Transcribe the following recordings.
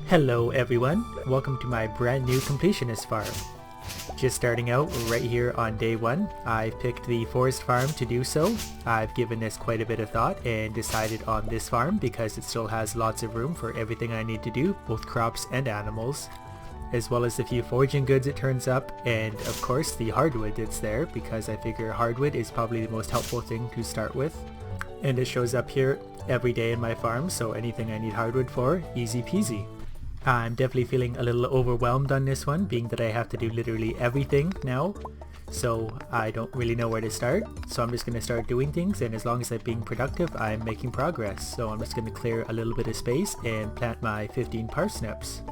Hello everyone, welcome to my brand new completionist farm. Just starting out right here on day 1, I picked the forest farm to do so. I've given this quite a bit of thought and decided on this farm because it still has lots of room for everything I need to do, both crops and animals, as well as a few foraging goods it turns up, and of course the hardwood that's there because I figure hardwood is probably the most helpful thing to start with. And it shows up here every day in my farm, so anything I need hardwood for, easy peasy. I'm definitely feeling a little overwhelmed on this one, being that I have to do literally everything now, so I don't really know where to start. So I'm just going to start doing things, and as long as I'm being productive, I'm making progress. So I'm just going to clear a little bit of space and plant my 15 parsnips.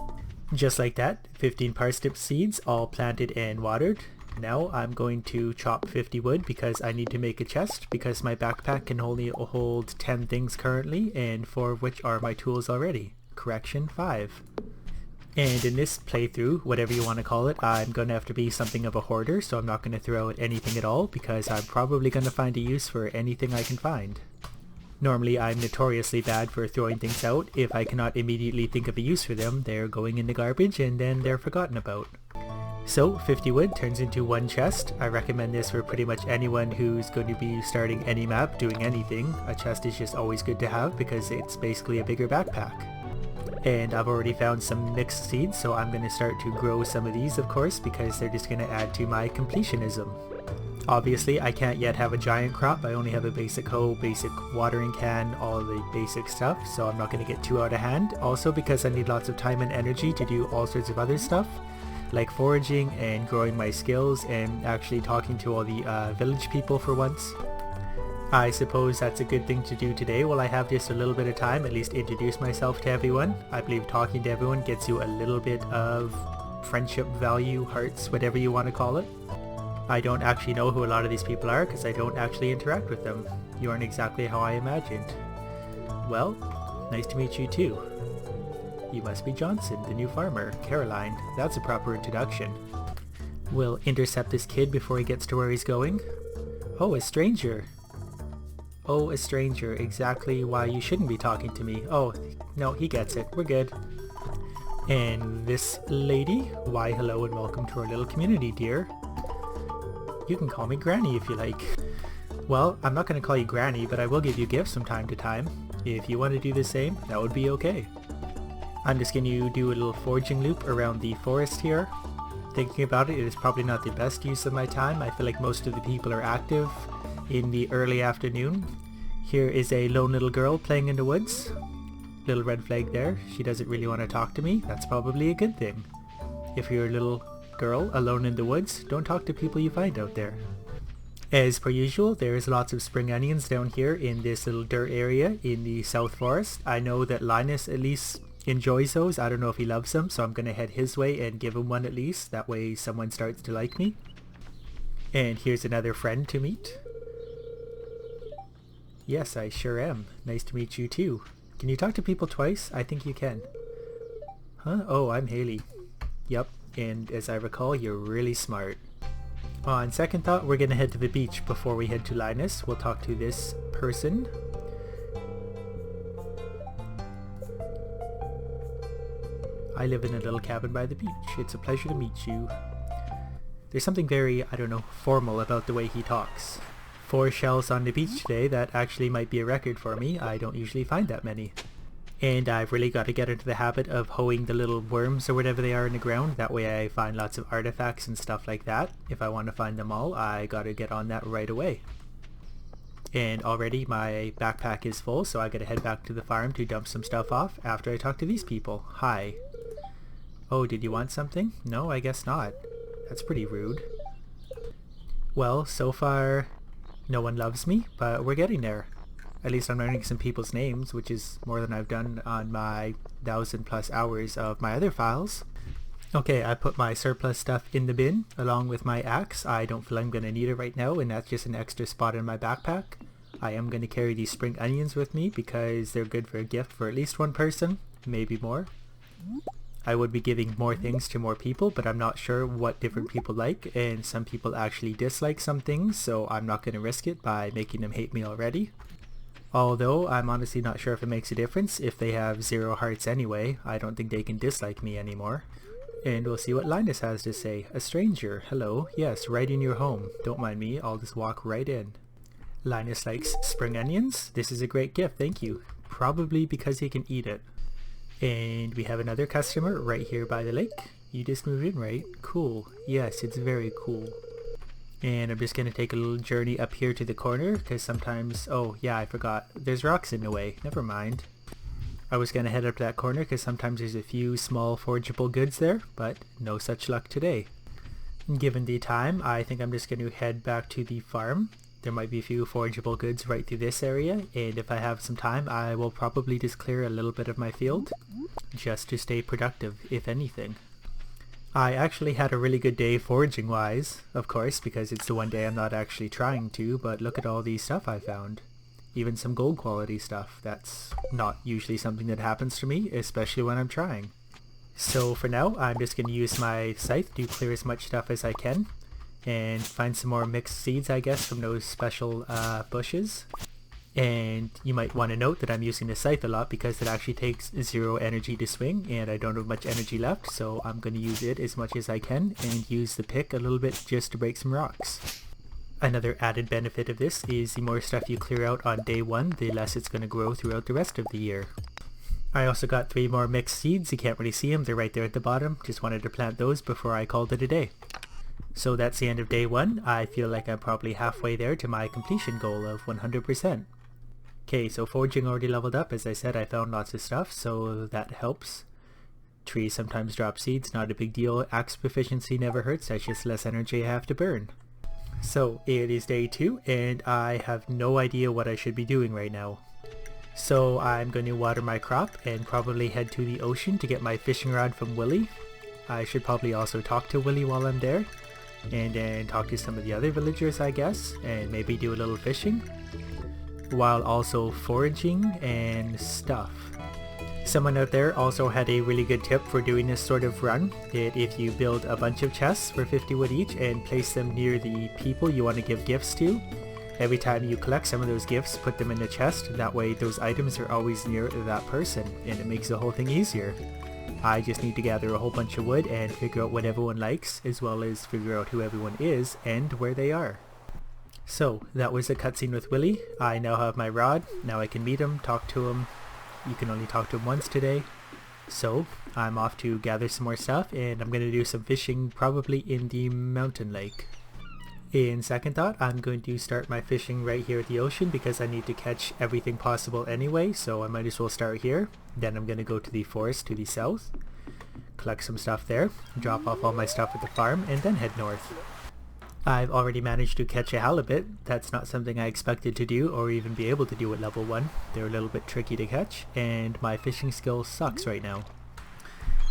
Just like that, 15 parsnip seeds all planted and watered. Now I'm going to chop 50 wood because I need to make a chest because my backpack can only hold 10 things currently, and 4 of which are my tools already. Correction, 5. And in this playthrough, whatever you want to call it, I'm going to have to be something of a hoarder, so I'm not going to throw out anything at all because I'm probably going to find a use for anything I can find. Normally I'm notoriously bad for throwing things out. If I cannot immediately think of a use for them, they're going in the garbage and then they're forgotten about. So 50 wood turns into 1 chest. I recommend this for pretty much anyone who's going to be starting any map, doing anything. A chest is just always good to have because it's basically a bigger backpack. And I've already found some mixed seeds, so I'm going to start to grow some of these, of course, because they're just going to add to my completionism. Obviously, I can't yet have a giant crop. I only have a basic hoe, basic watering can, all the basic stuff, so I'm not going to get too out of hand. Also because I need lots of time and energy to do all sorts of other stuff, like foraging and growing my skills and actually talking to all the village people for once. I suppose that's a good thing to do today while I have just a little bit of time, at least introduce myself to everyone. I believe talking to everyone gets you a little bit of friendship value, hearts, whatever you want to call it. I don't actually know who a lot of these people are because I don't actually interact with them. You aren't exactly how I imagined. Well, nice to meet you too. You must be Johnson, the new farmer. Caroline, that's a proper introduction. We'll intercept this kid before he gets to where he's going. Oh, a stranger. Oh, a stranger, exactly why you shouldn't be talking to me. Oh, no, he gets it. We're good. And this lady? Why, hello and welcome to our little community, dear. You can call me Granny if you like. Well, I'm not going to call you Granny, but I will give you gifts from time to time. If you want to do the same, that would be okay. I'm just going to do a little foraging loop around the forest here. Thinking about it, it is probably not the best use of my time. I feel like most of the people are active in the early afternoon. Here is a lone little girl playing in the woods. Little red flag there. She doesn't really want to talk to me. That's probably a good thing. If you're a little girl alone in the woods, don't talk to people you find out there. As per usual, there's lots of spring onions down here in this little dirt area in the South Forest. I know that Linus at least enjoys those. I don't know if he loves them, so I'm going to head his way and give him one at least. That way someone starts to like me. And here's another friend to meet. Yes, I sure am. Nice to meet you too. Can you talk to people twice? I think you can. Huh? Oh, I'm Haley. Yep, and as I recall, you're really smart. On second thought, we're gonna head to the beach before we head to Linus. We'll talk to this person. I live in a little cabin by the beach. It's a pleasure to meet you. There's something very, I don't know, formal about the way he talks. 4 shells on the beach today, that actually might be a record for me. I don't usually find that many. And I've really got to get into the habit of hoeing the little worms or whatever they are in the ground. That way I find lots of artifacts and stuff like that. If I want to find them all, I gotta get on that right away. And already my backpack is full, so I gotta head back to the farm to dump some stuff off after I talk to these people. Hi. Oh, did you want something? No, I guess not. That's pretty rude. Well, so far no one loves me, but we're getting there. At least I'm learning some people's names, which is more than I've done on my 1,000+ hours of my other files. Okay, I put my surplus stuff in the bin, along with my axe. I don't feel I'm going to need it right now, and that's just an extra spot in my backpack. I am going to carry these spring onions with me because they're good for a gift for at least one person, maybe more. I would be giving more things to more people, but I'm not sure what different people like, and some people actually dislike some things, so I'm not going to risk it by making them hate me already. Although I'm honestly not sure if it makes a difference if they have 0 hearts anyway. I don't think they can dislike me anymore. And we'll see what Linus has to say. A stranger, hello. Yes, right in your home. Don't mind me, I'll just walk right in. Linus likes spring onions. This is a great gift, thank you. Probably because he can eat it. And we have another customer right here by the lake. You just moved in, right? Cool. Yes, it's very cool. And I'm just going to take a little journey up here to the corner because sometimes... Oh, yeah, I forgot. There's rocks in the way. Never mind. I was going to head up to that corner because sometimes there's a few small forageable goods there, but no such luck today. Given the time, I think I'm just going to head back to the farm. There might be a few forageable goods right through this area, and if I have some time, I will probably just clear a little bit of my field, just to stay productive, if anything. I actually had a really good day foraging wise, of course, because it's the one day I'm not actually trying to, but look at all the stuff I found. Even some gold quality stuff. That's not usually something that happens to me, especially when I'm trying. So for now, I'm just going to use my scythe to clear as much stuff as I can, and find some more mixed seeds, I guess, from those special bushes. And you might want to note that I'm using the scythe a lot because it actually takes 0 energy to swing and I don't have much energy left, so I'm going to use it as much as I can and use the pick a little bit just to break some rocks. Another added benefit of this is the more stuff you clear out on day 1, the less it's going to grow throughout the rest of the year. I also got 3 more mixed seeds. You can't really see them, they're right there at the bottom. Just wanted to plant those before I called it a day. So that's the end of day 1. I feel like I'm probably halfway there to my completion goal of 100%. Okay, so foraging already leveled up. As I said, I found lots of stuff, so that helps. Trees sometimes drop seeds, not a big deal. Axe proficiency never hurts, that's just less energy I have to burn. So it is day 2, and I have no idea what I should be doing right now. So I'm going to water my crop and probably head to the ocean to get my fishing rod from Willy. I should probably also talk to Willy while I'm there, and then talk to some of the other villagers, I guess, and maybe do a little fishing, while also foraging and stuff. Someone out there also had a really good tip for doing this sort of run, that if you build a bunch of chests for 50 wood each and place them near the people you want to give gifts to, every time you collect some of those gifts, put them in the chest, that way those items are always near that person, and it makes the whole thing easier. I just need to gather a whole bunch of wood and figure out what everyone likes, as well as figure out who everyone is and where they are. So, that was a cutscene with Willy. I now have my rod, now I can meet him, talk to him. You can only talk to him once today. So, I'm off to gather some more stuff, and I'm going to do some fishing probably in the mountain lake. In second thought, I'm going to start my fishing right here at the ocean because I need to catch everything possible anyway, so I might as well start here. Then I'm going to go to the forest to the south, collect some stuff there, drop off all my stuff at the farm, and then head north. I've already managed to catch a halibut. That's not something I expected to do or even be able to do at level 1. They're a little bit tricky to catch, and my fishing skill sucks right now.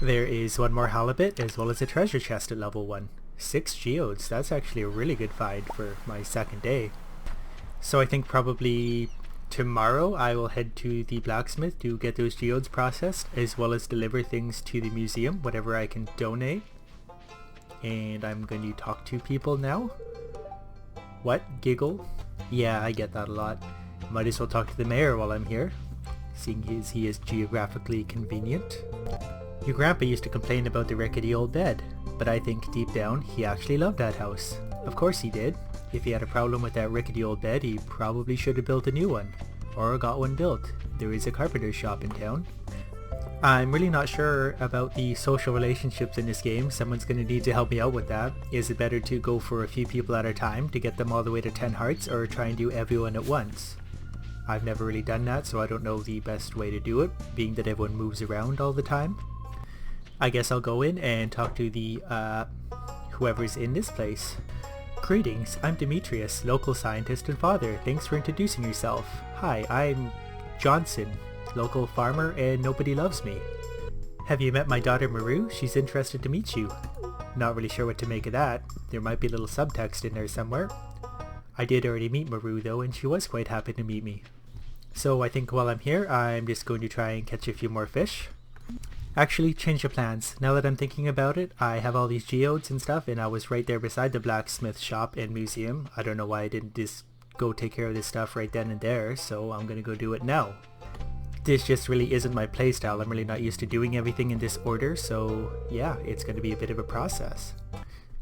There is 1 more halibut as well as a treasure chest at level 1. 6 geodes, that's actually a really good find for my second day. So I think probably tomorrow I will head to the blacksmith to get those geodes processed, as well as deliver things to the museum, whatever I can donate. And I'm going to talk to people now. What? Giggle? Yeah, I get that a lot. Might as well talk to the mayor while I'm here, seeing as he is geographically convenient. Your grandpa used to complain about the rickety old bed, but I think deep down he actually loved that house. Of course he did. If he had a problem with that rickety old bed, he probably should have built a new one, or got one built. There is a carpenter's shop in town. I'm really not sure about the social relationships in this game. Someone's going to need to help me out with that. Is it better to go for a few people at a time to get them all the way to 10 hearts, or try and do everyone at once? I've never really done that, so I don't know the best way to do it, being that everyone moves around all the time. I guess I'll go in and talk to the, whoever's in this place. Greetings, I'm Demetrius, local scientist and father. Thanks for introducing yourself. Hi, I'm Johnson, local farmer, and nobody loves me. Have you met my daughter Maru? She's interested to meet you. Not really sure what to make of that. There might be a little subtext in there somewhere. I did already meet Maru though, and she was quite happy to meet me. So I think while I'm here, I'm just going to try and catch a few more fish. Actually, change of plans. Now that I'm thinking about it, I have all these geodes and stuff, and I was right there beside the blacksmith shop and museum. I don't know why I didn't just go take care of this stuff right then and there, so I'm gonna go do it now. This just really isn't my playstyle. I'm really not used to doing everything in this order, so yeah, it's gonna be a bit of a process.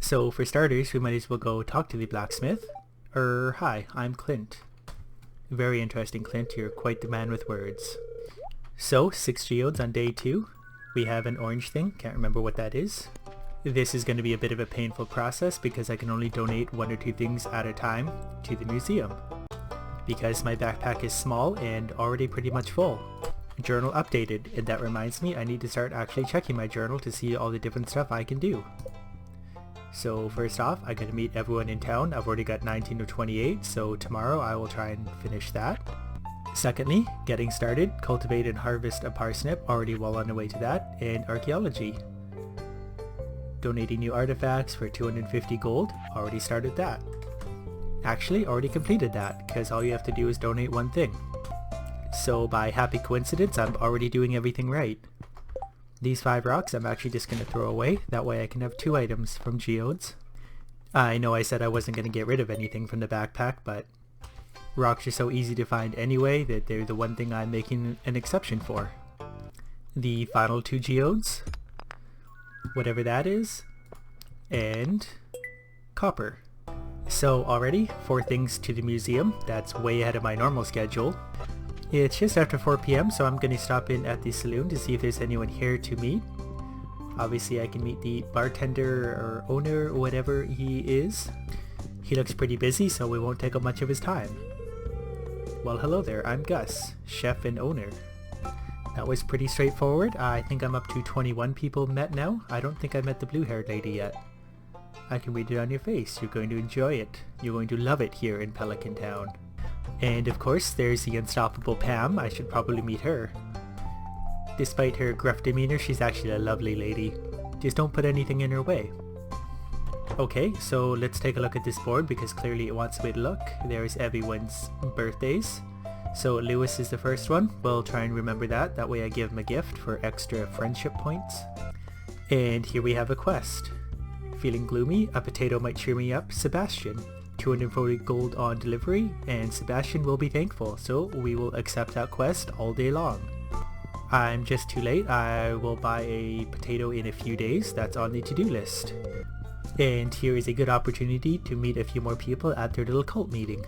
So for starters, we might as well go talk to the blacksmith. Hi, I'm Clint. Very interesting, Clint. You're quite the man with words. So, 6 geodes on day 2. We have an orange thing. Can't remember what that is. This is going to be a bit of a painful process because I can only donate 1 or 2 things at a time to the museum. Because my backpack is small and already pretty much full. Journal updated, and that reminds me I need to start actually checking my journal to see all the different stuff I can do. So first off, I gotta meet everyone in town. I've already got 19 or 28, so tomorrow I will try and finish that. Secondly, getting started, cultivate and harvest a parsnip, already well on the way to that, and archaeology. Donating new artifacts for 250 gold, already started that. Actually, already completed that, because all you have to do is donate 1 thing. So by happy coincidence, I'm already doing everything right. These 5 rocks I'm actually just going to throw away, that way I can have 2 items from geodes. I know I said I wasn't going to get rid of anything from the backpack, but rocks are so easy to find anyway that they're the one thing I'm making an exception for. The final 2 geodes, whatever that is, and copper. So already 4 things to the museum. That's way ahead of my normal schedule. It's just after 4 p.m. so I'm going to stop in at the saloon to see if there's anyone here to meet. Obviously I can meet the bartender or owner or whatever he is. He looks pretty busy, so we won't take up much of his time. Well, hello there, I'm Gus, chef and owner. That was pretty straightforward. I think I'm up to 21 people met now. I don't think I met the blue-haired lady yet. I can read it on your face. You're going to enjoy it. You're going to love it here in Pelican Town. And of course, there's the unstoppable Pam. I should probably meet her. Despite her gruff demeanor, she's actually a lovely lady. Just don't put anything in her way. Okay, so let's take a look at this board because clearly it wants me to look. There's everyone's birthdays. So Lewis is the first one. We'll try and remember that. That way I give him a gift for extra friendship points. And here we have a quest. Feeling gloomy? A potato might cheer me up. Sebastian. 240 gold on delivery, and Sebastian will be thankful, so we will accept that quest all day long. I'm just too late. I will buy a potato in a few days. That's on the to-do list. And here is a good opportunity to meet a few more people at their little cult meeting.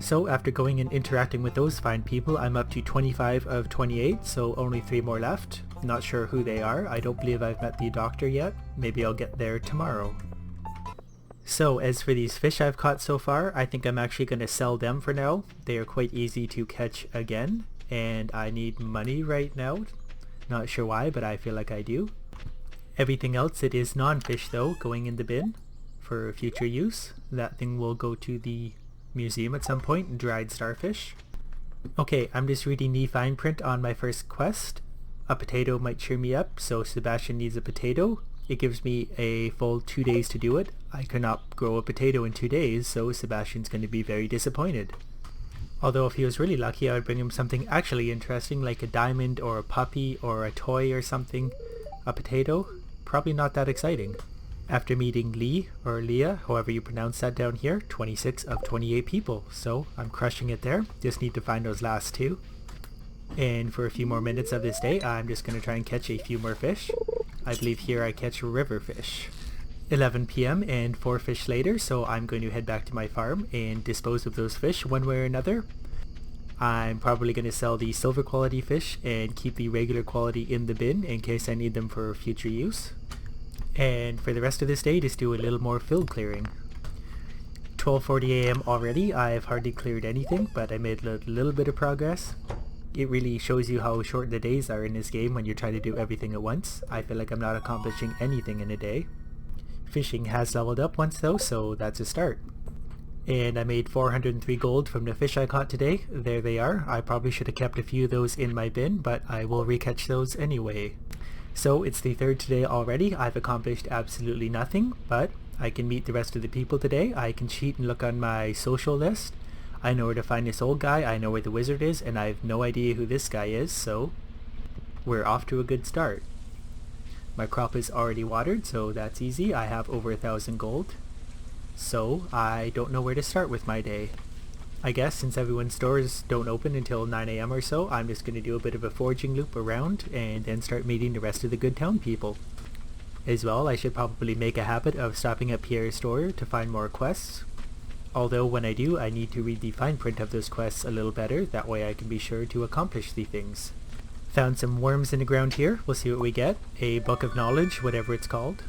So after going and interacting with those fine people, I'm up to 25 of 28, so only 3 more left. Not sure who they are. I don't believe I've met the doctor yet. Maybe I'll get there tomorrow. So as for these fish I've caught so far, I think I'm actually going to sell them for now. They are quite easy to catch again, and I need money right now. Not sure why, but I feel like I do. Everything else, it is non-fish though, going in the bin for future use. That thing will go to the museum at some point, dried starfish. Okay, I'm just reading the fine print on my first quest. A potato might cheer me up, so Sebastian needs a potato. It gives me a full 2 days to do it. I cannot grow a potato in 2 days, so Sebastian's going to be very disappointed. Although if he was really lucky, I would bring him something actually interesting, like a diamond or a puppy or a toy or something. A potato? Probably not that exciting. After meeting Lee, or Leah, however you pronounce that down here, 26 of 28 people. So I'm crushing it there. Just need to find those last 2. And for a few more minutes of this day, I'm just going to try and catch a few more fish. I believe here I catch river fish. 11 p.m. and 4 fish later, so I'm going to head back to my farm and dispose of those fish one way or another. I'm probably going to sell the silver quality fish and keep the regular quality in the bin in case I need them for future use. And for the rest of this day, just do a little more field clearing. 12:40 a.m. already. I've hardly cleared anything, but I made a little bit of progress. It really shows you how short the days are in this game when you're trying to do everything at once. I feel like I'm not accomplishing anything in a day. Fishing has leveled up once though, so that's a start. And I made 403 gold from the fish I caught today. There they are. I probably should have kept a few of those in my bin, but I will recatch those anyway. So it's the 3rd today already. I've accomplished absolutely nothing, but I can meet the rest of the people today. I can cheat and look on my social list. I know where to find this old guy, I know where the wizard is, and I have no idea who this guy is, so we're off to a good start. My crop is already watered, so that's easy. I have over 1,000 gold. So I don't know where to start with my day. I guess since everyone's stores don't open until 9 a.m. or so, I'm just going to do a bit of a foraging loop around and then start meeting the rest of the good town people. As well, I should probably make a habit of stopping at Pierre's store to find more quests. Although when I do, I need to read the fine print of those quests a little better, that way I can be sure to accomplish the things. Found some worms in the ground here, we'll see what we get. A book of knowledge, whatever it's called.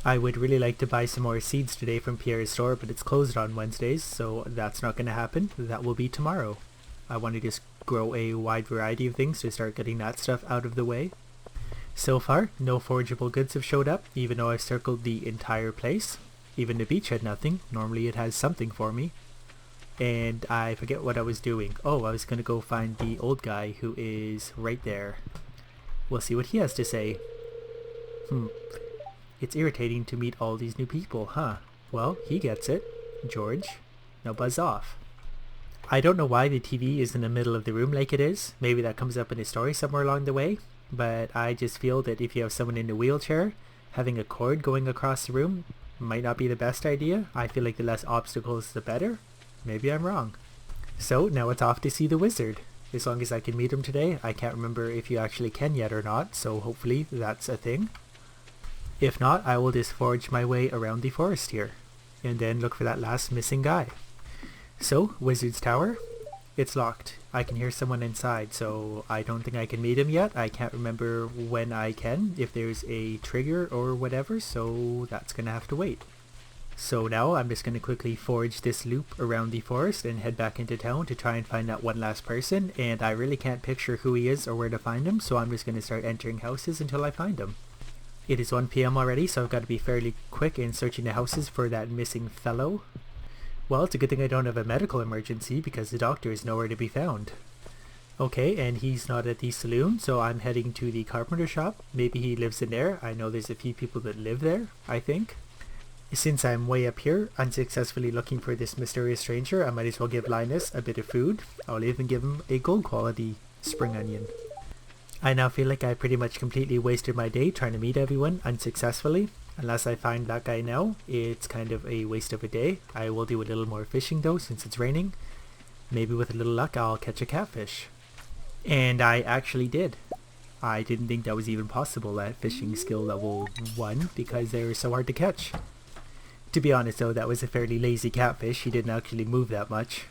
I would really like to buy some more seeds today from Pierre's store, but it's closed on Wednesdays, so that's not going to happen. That will be tomorrow. I want to just grow a wide variety of things to start getting that stuff out of the way. So far, no forageable goods have showed up, even though I've circled the entire place. Even the beach had nothing. Normally it has something for me. And I forget what I was doing. Oh, I was going to go find the old guy who is right there. We'll see what he has to say. It's irritating to meet all these new people, huh? Well, he gets it. George, now buzz off. I don't know why the TV is in the middle of the room like it is. Maybe that comes up in a story somewhere along the way. But I just feel that if you have someone in a wheelchair, having a cord going across the room might not be the best idea. I feel like the less obstacles the better. Maybe I'm wrong. So now it's off to see the wizard. As long as I can meet him today. I can't remember if you actually can yet or not, so hopefully that's a thing. If not, I will just forage my way around the forest here, and then look for that last missing guy. So, Wizard's Tower. It's locked. I can hear someone inside, so I don't think I can meet him yet. I can't remember when I can, if there's a trigger or whatever, so that's gonna have to wait. So now I'm just gonna quickly forage this loop around the forest and head back into town to try and find that one last person, and I really can't picture who he is or where to find him, so I'm just gonna start entering houses until I find him. It is 1 p.m. already, so I've got to be fairly quick in searching the houses for that missing fellow. Well, it's a good thing I don't have a medical emergency because the doctor is nowhere to be found. Okay, and he's not at the saloon, so I'm heading to the carpenter shop. Maybe he lives in there. I know there's a few people that live there, I think. Since I'm way up here, unsuccessfully looking for this mysterious stranger, I might as well give Linus a bit of food. I'll even give him a gold quality spring onion. I now feel like I pretty much completely wasted my day trying to meet everyone unsuccessfully. Unless I find that guy now, it's kind of a waste of a day. I will do a little more fishing though since it's raining. Maybe with a little luck I'll catch a catfish. And I actually did. I didn't think that was even possible at fishing skill level 1 because they were so hard to catch. To be honest though, that was a fairly lazy catfish. He didn't actually move that much.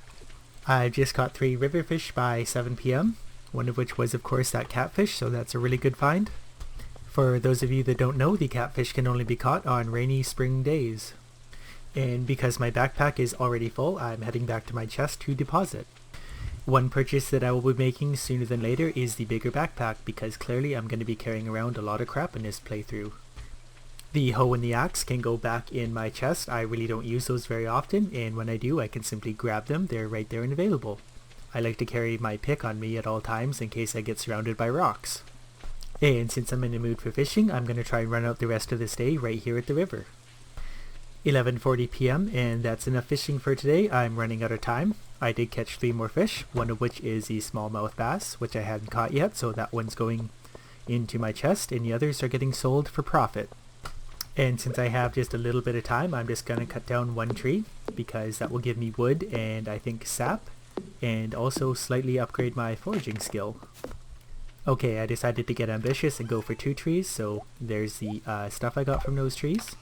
I've just caught 3 river fish by 7 p.m. One of which was of course that catfish, so that's a really good find. For those of you that don't know, the catfish can only be caught on rainy spring days. And because my backpack is already full, I'm heading back to my chest to deposit. One purchase that I will be making sooner than later is the bigger backpack, because clearly I'm going to be carrying around a lot of crap in this playthrough. The hoe and the axe can go back in my chest. I really don't use those very often, and when I do I can simply grab them. They're right there and available. I like to carry my pick on me at all times in case I get surrounded by rocks. And since I'm in the mood for fishing, I'm going to try and run out the rest of this day right here at the river. 11:40 p.m. and that's enough fishing for today. I'm running out of time. I did catch 3 more fish, one of which is the smallmouth bass, which I hadn't caught yet, so that one's going into my chest, and the others are getting sold for profit. And since I have just a little bit of time, I'm just going to cut down 1 tree, because that will give me wood and I think sap, and also slightly upgrade my foraging skill. Okay, I decided to get ambitious and go for 2 trees, so there's the stuff I got from those trees.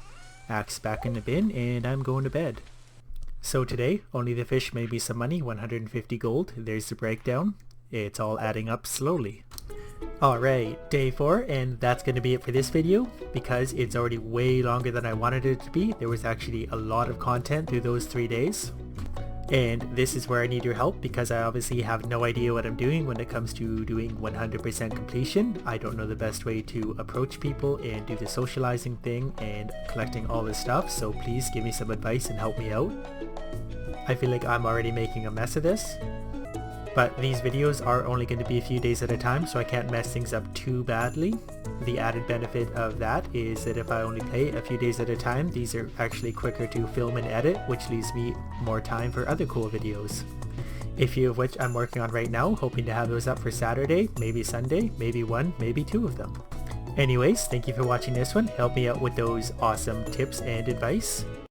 Axe back in the bin, and I'm going to bed. So today, only the fish made me some money, 150 gold. There's the breakdown. It's all adding up slowly. Alright, day 4, and that's going to be it for this video, because it's already way longer than I wanted it to be. There was actually a lot of content through those 3 days. And this is where I need your help, because I obviously have no idea what I'm doing when it comes to doing 100% completion. I don't know the best way to approach people and do the socializing thing and collecting all this stuff, so please give me some advice and help me out. I feel like I'm already making a mess of this. But these videos are only going to be a few days at a time, so I can't mess things up too badly. The added benefit of that is that if I only play a few days at a time, these are actually quicker to film and edit, which leaves me more time for other cool videos. A few of which I'm working on right now, hoping to have those up for Saturday, maybe Sunday, maybe 1, maybe 2 of them. Anyways, thank you for watching this one. Help me out with those awesome tips and advice.